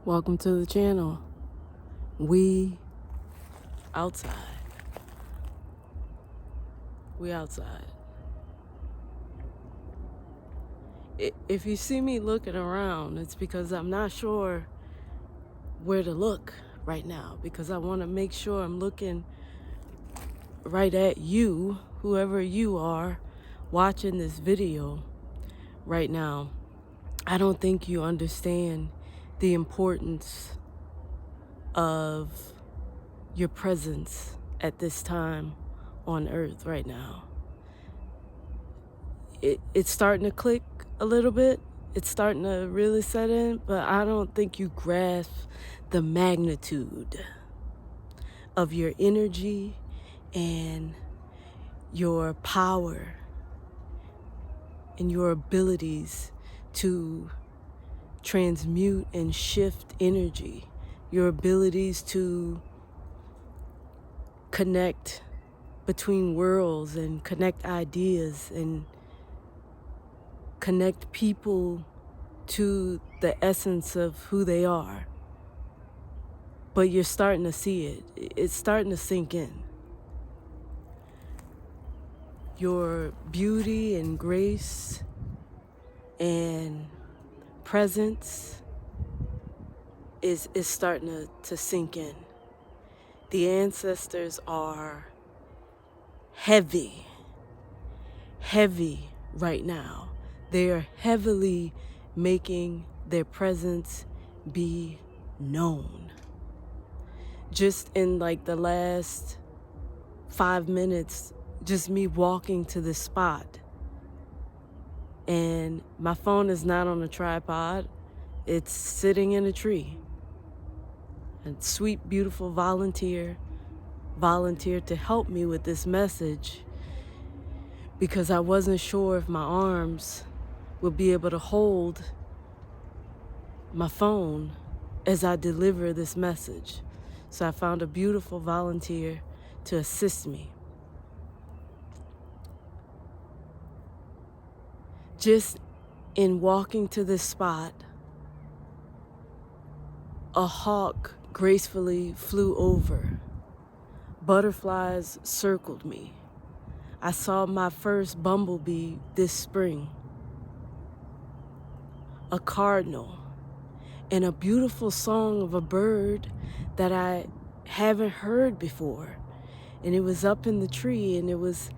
Welcome to the channel. We outside. We outside. If you see me looking around, it's because I'm not sure where to look right now, because I want to make sure I'm looking right at you, whoever you are watching this video right now. I don't think you understand the importance of your presence at this time on earth right now. It's starting to click a little bit. It's starting to really set in, but I don't think you grasp the magnitude of your energy and your power and your abilities to transmute and shift energy, your abilities to connect between worlds and connect ideas and connect people to the essence of who they are. But you're starting to see it. It's starting to sink in. Your beauty and grace and presence is starting to sink in. The ancestors are heavy right now. They are heavily making their presence be known. Just in like the last 5 minutes, just me walking to this spot, and my phone is not on a tripod, it's sitting in a tree. A sweet, beautiful volunteered to help me with this message, because I wasn't sure if my arms would be able to hold my phone as I deliver this message. So I found a beautiful volunteer to assist me. Just in walking to this spot, a hawk gracefully flew over. Butterflies circled me. I saw my first bumblebee this spring. A cardinal, and a beautiful song of a bird that I haven't heard before. And it was up in the tree, and it was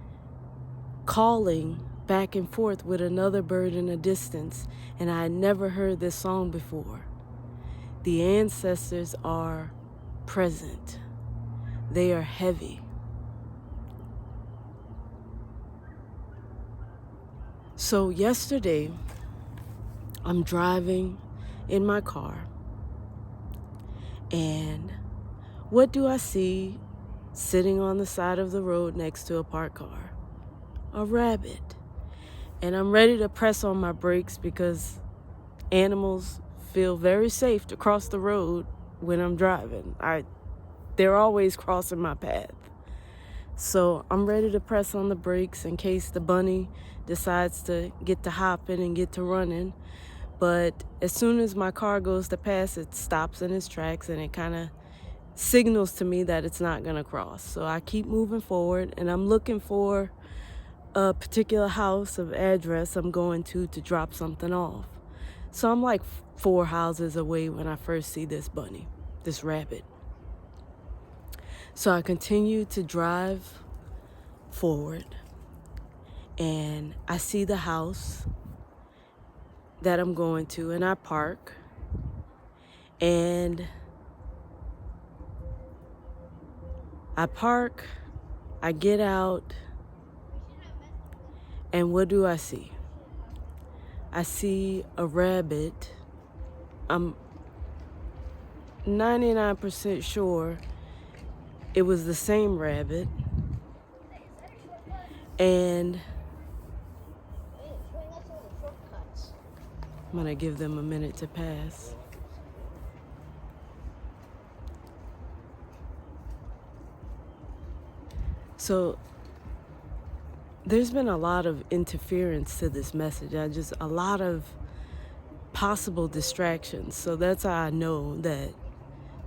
calling back and forth with another bird in the distance, and I had never heard this song before. The ancestors are present. They are heavy. So yesterday, I'm driving in my car, and what do I see sitting on the side of the road next to a parked car? A rabbit. And I'm ready to press on my brakes because animals feel very safe to cross the road when I'm driving. They're always crossing my path. So I'm ready to press on the brakes in case the bunny decides to get to hopping and get to running. But as soon as my car goes to pass, it stops in its tracks, and it kind of signals to me that it's not going to cross. So I keep moving forward, and I'm looking for a particular house of address I'm going to drop something off. So I'm like 4 houses away when I first see this bunny, this rabbit. So I continue to drive forward, and I see the house that I'm going to, and I park, and I get out, and what do I see? I see a rabbit. I'm 99% sure it was the same rabbit, and I'm gonna give them a minute to pass. So there's been a lot of interference to this message. A lot of possible distractions. So that's how I know that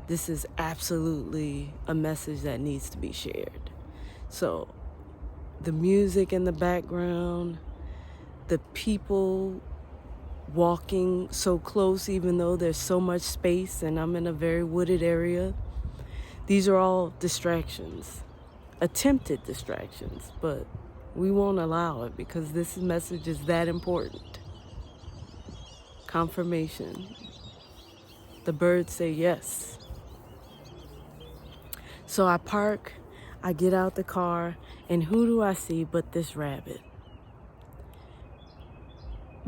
this is absolutely a message that needs to be shared. So the music in the background, the people walking so close even though there's so much space and I'm in a very wooded area, these are all distractions, attempted distractions, but we won't allow it because this message is that important. Confirmation. The birds say yes. So I park, I get out the car, and who do I see but this rabbit?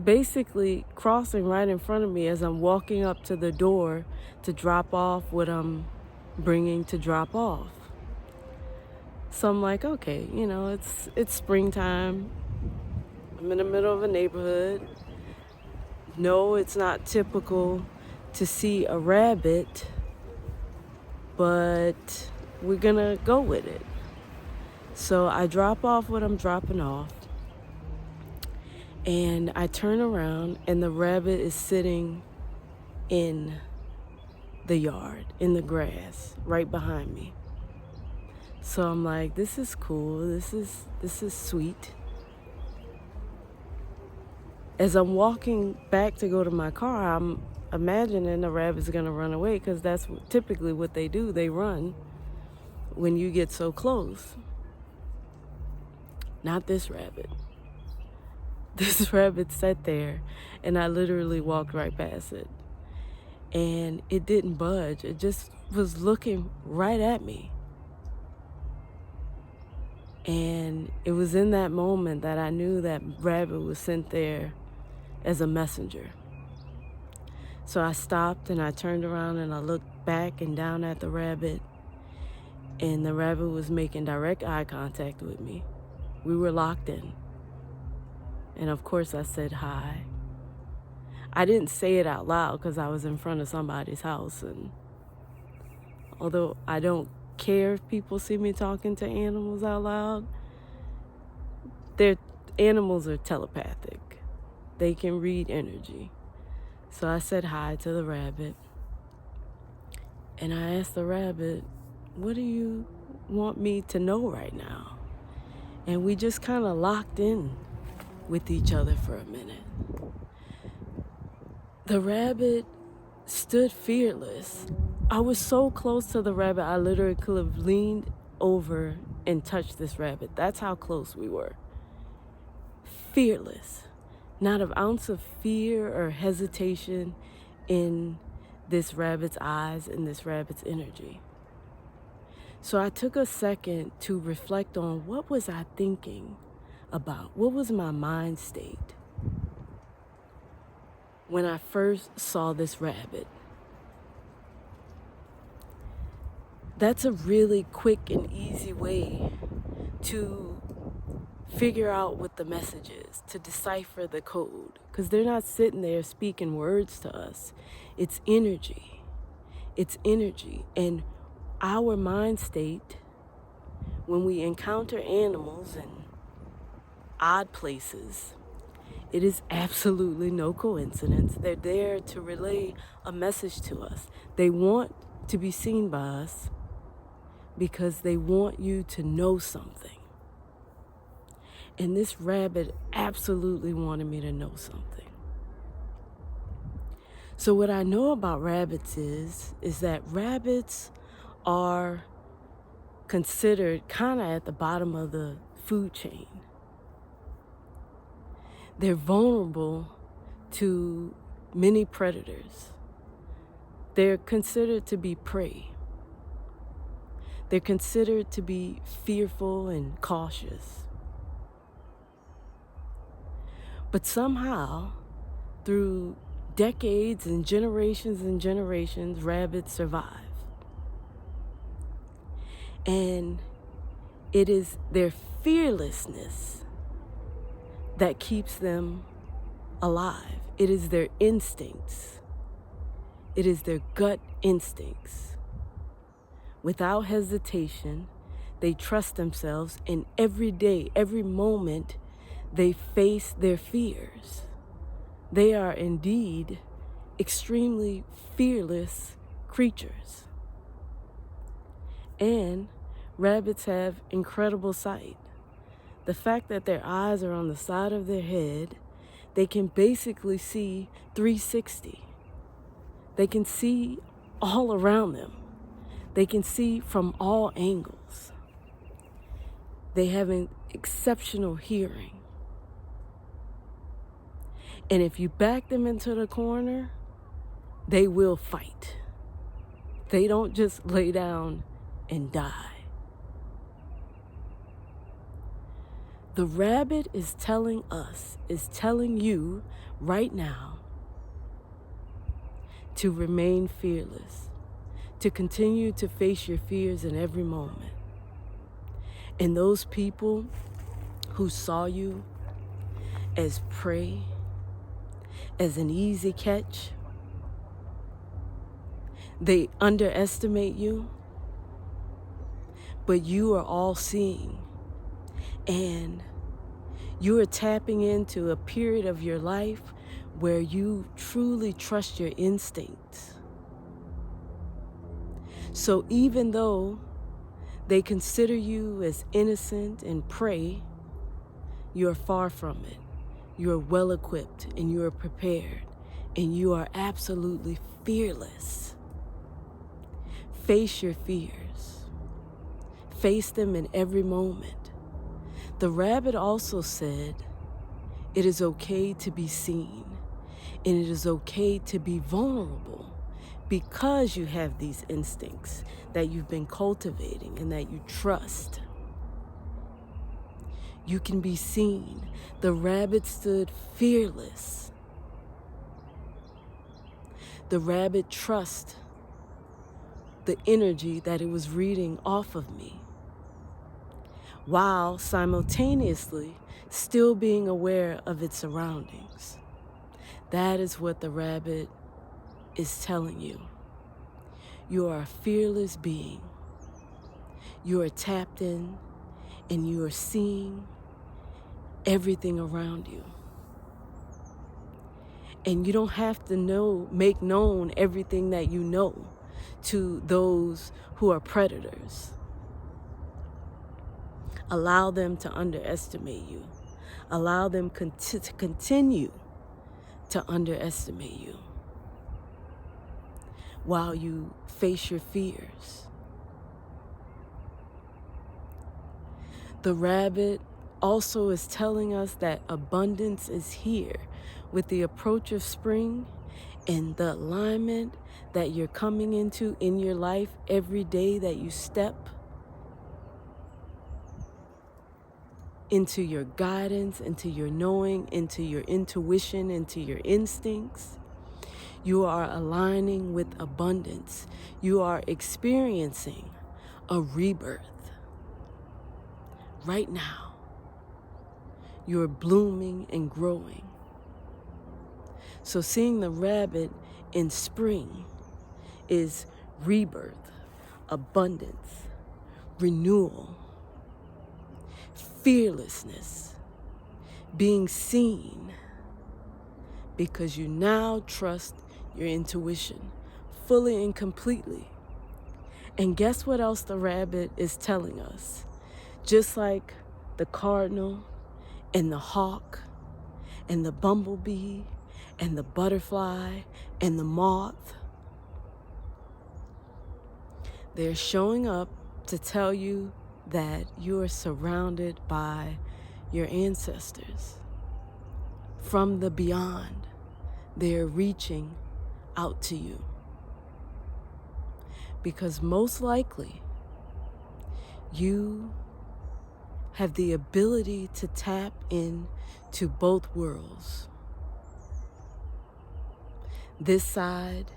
Basically crossing right in front of me as I'm walking up to the door to drop off what I'm bringing to drop off. So I'm like, okay, it's springtime. I'm in the middle of a neighborhood. No, it's not typical to see a rabbit, but we're gonna go with it. So I drop off what I'm dropping off, and I turn around and the rabbit is sitting in the yard, in the grass, right behind me. So I'm like, this is cool, this is sweet. As I'm walking back to go to my car, I'm imagining the rabbit's gonna run away because that's typically what they do. They run when you get so close. Not this rabbit. This rabbit sat there and I literally walked right past it. And it didn't budge. It just was looking right at me. And it was in that moment that I knew that rabbit was sent there as a messenger. So I stopped and I turned around and I looked back and down at the rabbit, and the rabbit was making direct eye contact with me. We were locked in. And of course I said hi. I didn't say it out loud because I was in front of somebody's house, and although I don't care if people see me talking to animals out loud, their animals are telepathic. They can read energy. So I said hi to the rabbit, and I asked the rabbit, what do you want me to know right now? And we just kind of locked in with each other for a minute. The rabbit stood fearless. I was so close to the rabbit, I literally could have leaned over and touched this rabbit. That's how close we were. Fearless. Not an ounce of fear or hesitation in this rabbit's eyes and this rabbit's energy. So I took a second to reflect on what was I thinking about? What was my mind state when I first saw this rabbit? That's a really quick and easy way to figure out what the message is, to decipher the code, because they're not sitting there speaking words to us. It's energy. It's energy. And our mind state, when we encounter animals in odd places, it is absolutely no coincidence. They're there to relay a message to us. They want to be seen by us because they want you to know something. And this rabbit absolutely wanted me to know something. So what I know about rabbits is that rabbits are considered kind of at the bottom of the food chain. They're vulnerable to many predators. They're considered to be prey. They're considered to be fearful and cautious. But somehow, through decades and generations, rabbits survive. And it is their fearlessness that keeps them alive. It is their instincts. It is their gut instincts. Without hesitation, they trust themselves, and every day, every moment, they face their fears. They are indeed extremely fearless creatures. And rabbits have incredible sight. The fact that their eyes are on the side of their head, they can basically see 360. They can see all around them. They can see from all angles. They have an exceptional hearing. And if you back them into the corner, they will fight. They don't just lay down and die. The rabbit is telling you right now to remain fearless, to continue to face your fears in every moment. And those people who saw you as prey, as an easy catch, they underestimate you, but you are all seeing. And you are tapping into a period of your life where you truly trust your instincts. So even though they consider you as innocent and prey, you are far from it. You are well equipped and you are prepared and you are absolutely fearless. Face your fears. Face them in every moment. The rabbit also said, it is okay to be seen, and it is okay to be vulnerable because you have these instincts that you've been cultivating and that you trust. You can be seen. The rabbit stood fearless. The rabbit trusts the energy that it was reading off of me, while simultaneously still being aware of its surroundings. That is what the rabbit is telling you. You are a fearless being. You are tapped in and you are seeing everything around you. And you don't have to make known everything that you know to those who are predators. Allow them to underestimate you. Allow them to continue to underestimate you while you face your fears. The rabbit also is telling us that abundance is here with the approach of spring and the alignment that you're coming into in your life every day that you step into your guidance, into your knowing, into your intuition, into your instincts. You are aligning with abundance. You are experiencing a rebirth. Right now, you're blooming and growing. So seeing the rabbit in spring is rebirth, abundance, renewal, fearlessness, being seen, because you now trust your intuition fully and completely. And guess what else the rabbit is telling us? Just like the cardinal and the hawk and the bumblebee and the butterfly and the moth, they're showing up to tell you that you are surrounded by your ancestors. From the beyond, they're reaching out to you. Because most likely, you have the ability to tap into both worlds. This side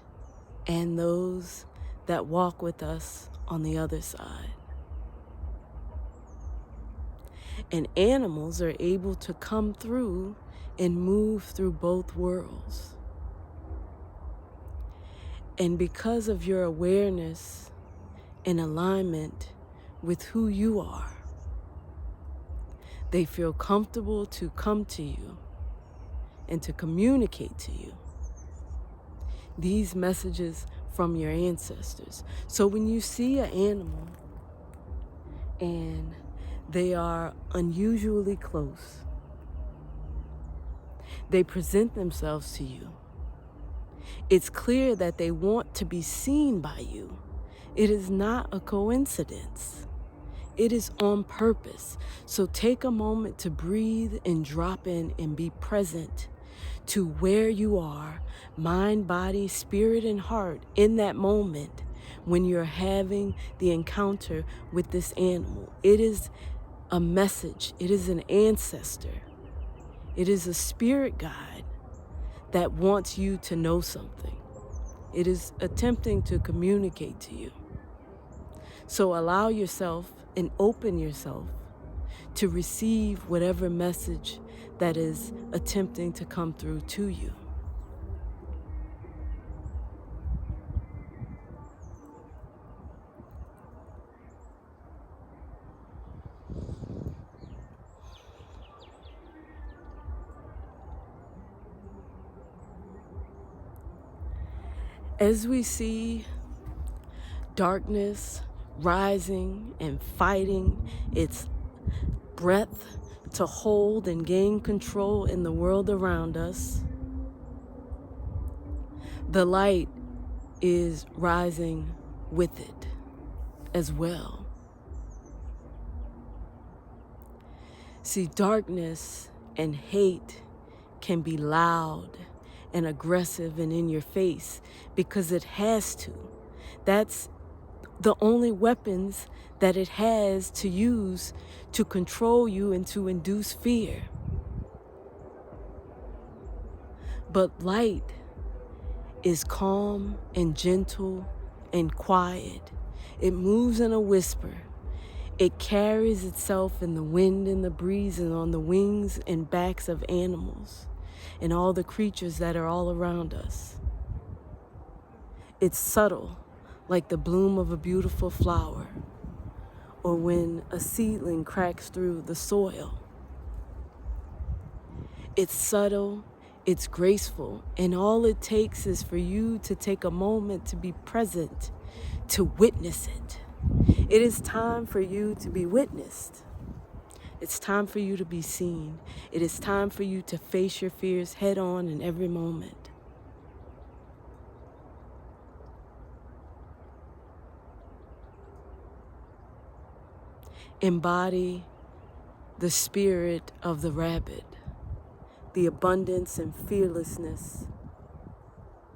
and those that walk with us on the other side. And animals are able to come through and move through both worlds. And because of your awareness and alignment with who you are, they feel comfortable to come to you and to communicate to you. these messages from your ancestors. So when you see an animal and they are unusually close, they present themselves to you. It's clear that they want to be seen by you. It is not a coincidence. It is on purpose. So take a moment to breathe and drop in and be present to where you are, mind, body, spirit, and heart in that moment when you're having the encounter with this animal. It is a message. It is an ancestor. It is a spirit guide that wants you to know something. It is attempting to communicate to you. So allow yourself and open yourself to receive whatever message that is attempting to come through to you. As we see darkness rising and fighting its breadth to hold and gain control in the world around us, the light is rising with it as well. See, darkness and hate can be loud and aggressive and in your face because it has to. That's the only weapons that it has to use to control you and to induce fear. But light is calm and gentle and quiet. It moves in a whisper. It carries itself in the wind and the breeze and on the wings and backs of animals and all the creatures that are all around us. It's subtle, like the bloom of a beautiful flower, or when a seedling cracks through the soil. It's subtle, it's graceful, and all it takes is for you to take a moment to be present, to witness it. It is time for you to be witnessed. It's time for you to be seen. It is time for you to face your fears head on in every moment. Embody the spirit of the rabbit, the abundance and fearlessness,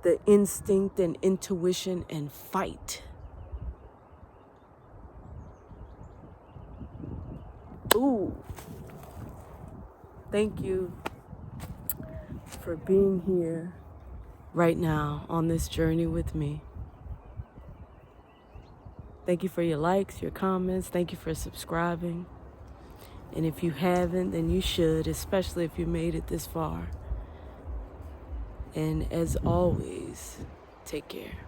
the instinct and intuition and fight. Ooh, thank you for being here right now on this journey with me. Thank you for your likes, your comments. Thank you for subscribing. And if you haven't, then you should, especially if you made it this far. And as always, take care.